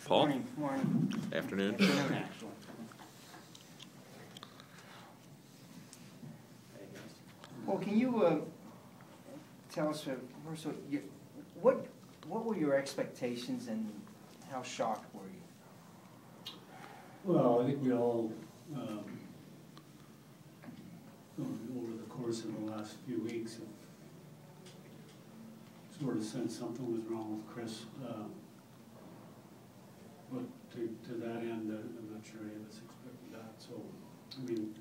Paul? Morning. Afternoon. Afternoon, actually. Well, can you tell us, first of all, what were your expectations and how shocked were you? Well, I think we all, over the course of the last few weeks, have sort of sensed something was wrong with Chris. But to that end, I'm not sure any of us expected that. So, I mean,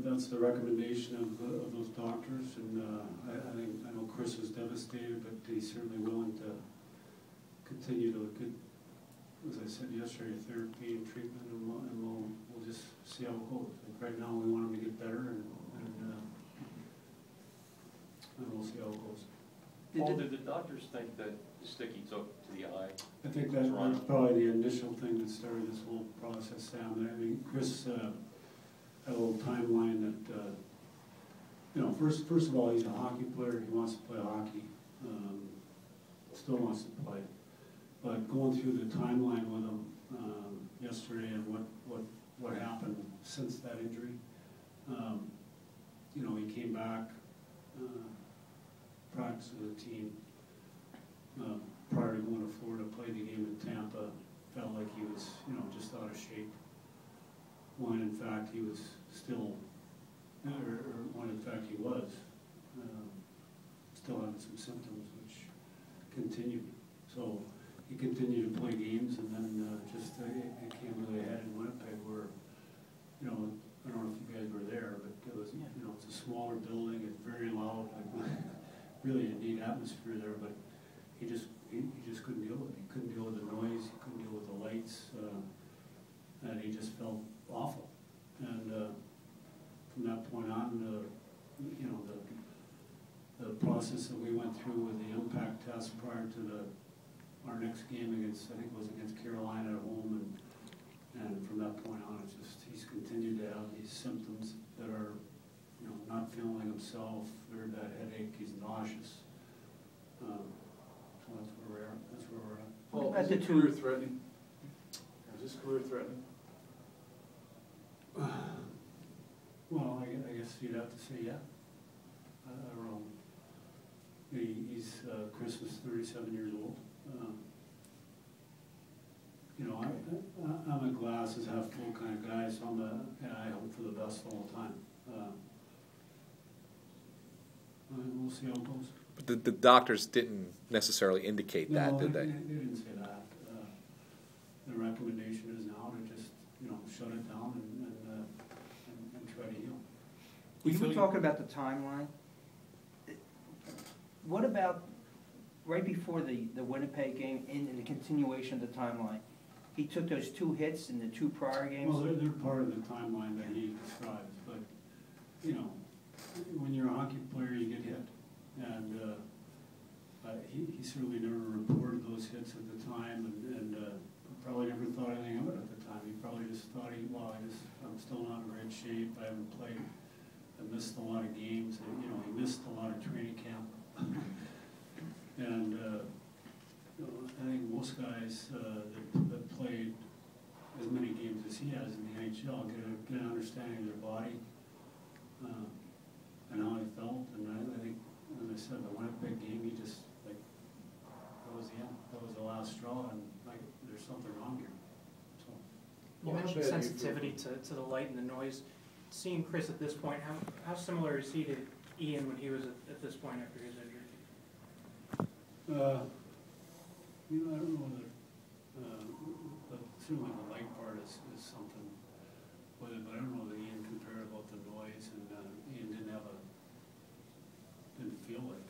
that's the recommendation of those doctors, and I know Chris was devastated, but he's certainly willing to continue to get, as I said yesterday, therapy and treatment, and we'll just see how it goes. Like right now, we want him to get better, and we'll see how it goes. Paul, did the doctors think that the stick he took to the eye? I think that's probably the initial thing that started this whole process, Sam. I mean, Chris had a little timeline that, you know, first of all, he's a hockey player. He wants to play hockey. Still wants to play. But going through the timeline with him yesterday and what happened since that injury, you know, he came back, practiced with the team. Prior to going to Florida, played the game in Tampa, felt like he was, you know, just out of shape. When in fact he was still, or when in fact he was, still having some symptoms which continued. So he continued to play games, and then it came really ahead in Winnipeg where, you know, I don't know if you guys were there, but it was, you know, it's a smaller building, it's very loud, like really a neat atmosphere there, but he just couldn't deal with it. He couldn't deal with the noise, he couldn't deal with the lights, and he just felt awful. And from that point on, you know, the process that we went through with the impact test prior to our next game against, I think it was against Carolina at home, and from that point on, it's just he's continued to have these symptoms that are, you know, not feeling like himself, very bad headache, he's nauseous. So that's where we're at. Well, is it career threatening? Is this career threatening? Well, I guess you'd have to say yeah. I don't know. He's Chris was 37 years old. You know, I'm a glass is half full kind of guy, so and I hope for the best all the time. We'll see how it goes. But the doctors didn't necessarily indicate that, did they? They didn't say that. The recommendation is now to just, you know, shut it down and try to heal. You were talking about the timeline. What about right before the Winnipeg game in the continuation of the timeline? He took those 2 hits in the 2 prior games? Well, they're part of the timeline that he describes, but, you know, when you're a hockey player, you get hit. And he certainly never reported those hits at the time, and probably never thought anything of it at the time. He probably just thought, I'm still not in great shape. I haven't played. I missed a lot of games. You know, he missed a lot of training camp. And you know, I think most guys that played as many games as he has in the NHL get an understanding of their body and how he felt. And I think, as I said, the Winnipeg game, he just, like, that was the end. That was the last straw, and like, there's something wrong here. So. You mentioned sensitivity to the light and the noise. Seeing Chris at this point, how similar is he to Ian when he was at this point after his injury? You know, I don't know whether, but certainly the light part is something with it, but I don't know that Ian compared about the noise, and Ian didn't feel like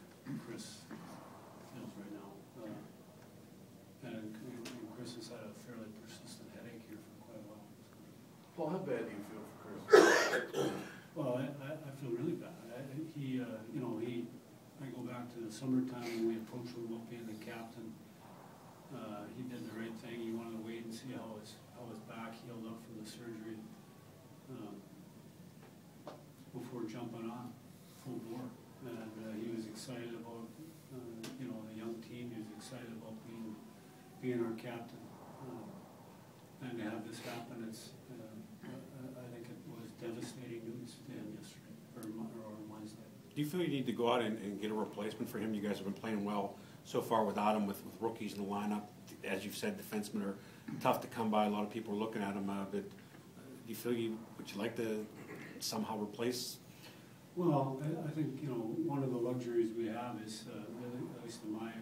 Chris feels right now. And Chris has had a fairly persistent headache here for quite a while. Paul, how bad do you feel for Chris? Well, I feel really bad. You know, I go back to the summertime when we approached him about being the captain. He did the right thing. He wanted to wait and see how his back healed up from the surgery before jumping on full bore. And he was excited about, you know, the young team. He was excited about being being our captain. And to have this happen, it's, I think it was devastating news to him yesterday, or Wednesday. Do you feel you need to go out and get a replacement for him? You guys have been playing well so far without him, with rookies in the lineup. As you've said, defensemen are tough to come by. A lot of people are looking at them. But do you feel would you like to somehow replace? Well, I think, you know, one of the luxuries we have is, really, at least in my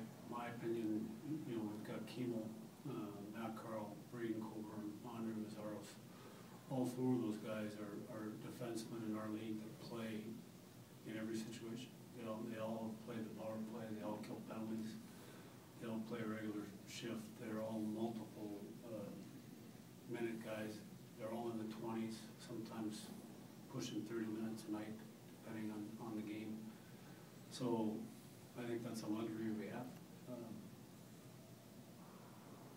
opinion, you know, we've got Kimo, Matt Carl, Braden Coburn, Andre Mazzaros. All four of those guys are defensemen in our league that play in every situation. They all play the power play, they all kill penalties, they all play a regular shift, they're all multiple minute guys. They're all in the 20s, sometimes pushing 30 minutes a night, depending on the game. So I think that's a luxury we have.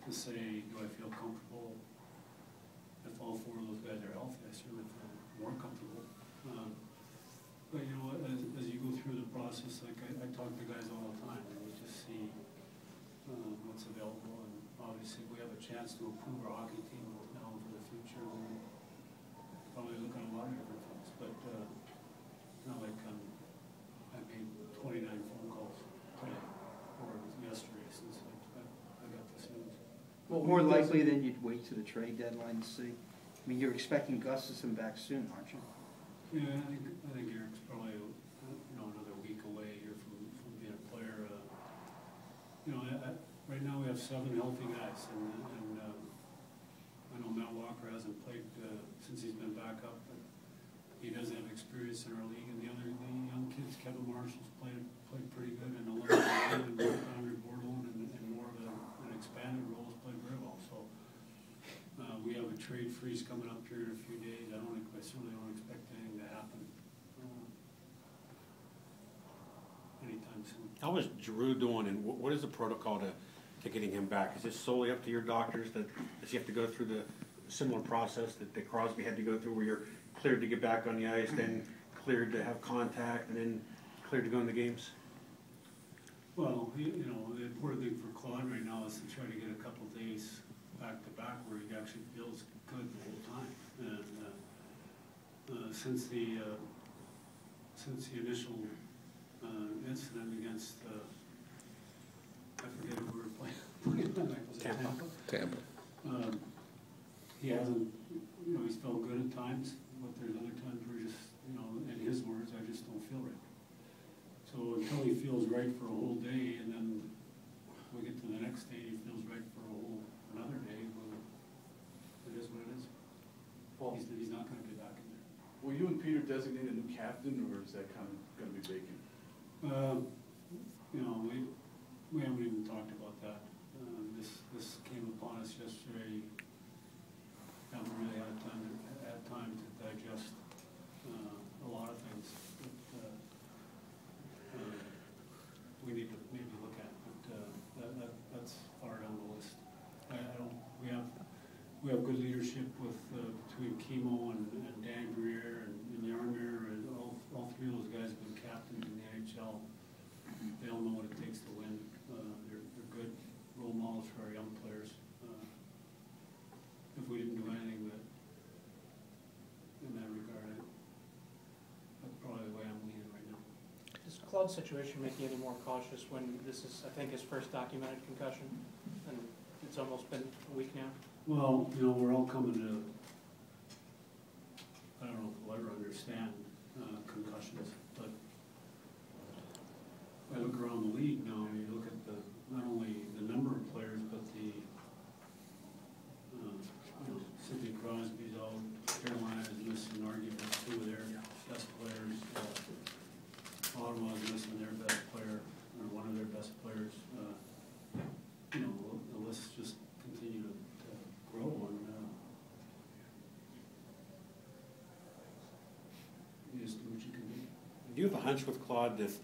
To say, do I feel comfortable if all four of those guys are healthy? I certainly feel more comfortable. But you know, as you go through the process, like I talk to guys all the time, and we just see what's available. And obviously, we have a chance to improve our hockey team now for the future. We're probably looking at a lot of different things, but not like I made 29 phone calls today or yesterday since I got this news. Well, more likely than you'd wait to the trade deadline to see. I mean, you're expecting Gustafson back soon, aren't you? Yeah, I think Eric's probably another week away here from being a player. Right now we have 7 healthy guys, and I know Matt Walker hasn't played since he's been back up, but he does have experience in our league. And the young kids, Kevin Marshall's played pretty good, and Andre Bordelon and more of an expanded role has played very well. So we have a trade freeze coming up here in a few days. I certainly don't expect anything to happen anytime soon. How is Giroux doing, and what is the protocol to getting him back? Is this solely up to your doctors? Does he have to go through the similar process that Crosby had to go through, where you're cleared to get back on the ice, then cleared to have contact, and then cleared to go in the games? Well, the important thing for Claude right now is to try to get a couple days back to back where he actually feels good the whole time. And since the initial incident against I forget who we were playing. Was it Tampa? Tampa. He hasn't, he's felt good at times, but there's other times where just, in his words, I just don't feel right. So until he feels right for a whole day, and then we get to the next day, he feels right for another day, well, it is what it is. Well, he's not going to get back in there. Will you and Peter designate a new captain, or is that kind of going to be vacant? We haven't even talked about that. This came upon us yesterday. Haven't really had time to digest a lot of things that we need to maybe look at. But that's far down the list. We have good leadership with between Kimo and Dan Greer and Yarmir, and all three of those guys have been captains in the NHL. They all know what it takes to win. They're good role models for our young players. If we didn't do anything in that regard, that's probably the way I'm leaning right now. Does Claude's situation make you any more cautious when this is, I think, his first documented concussion, and it's almost been a week now? Well, we're all coming to, I don't know if we'll ever understand concussions, but I look around the league now, and you look at not only the number of players, but the, Sidney Crosby's out, Carolina is missing arguably 2 of their best players, Ottawa's missing their best player, or one of their best players. The lists just continue to grow, and you just do what you can do. Do you have a hunch with Claude if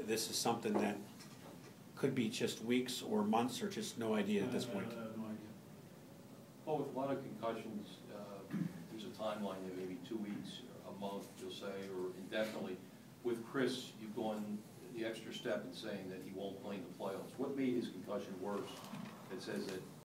this is something that could be just weeks or months, or just no idea at this point? I have no idea. Well, with a lot of concussions, there's a timeline there, maybe 2 weeks, a month, you'll say, or indefinitely. With Chris, you've gone the extra step in saying that he won't play in the playoffs. What made his concussion worse that says that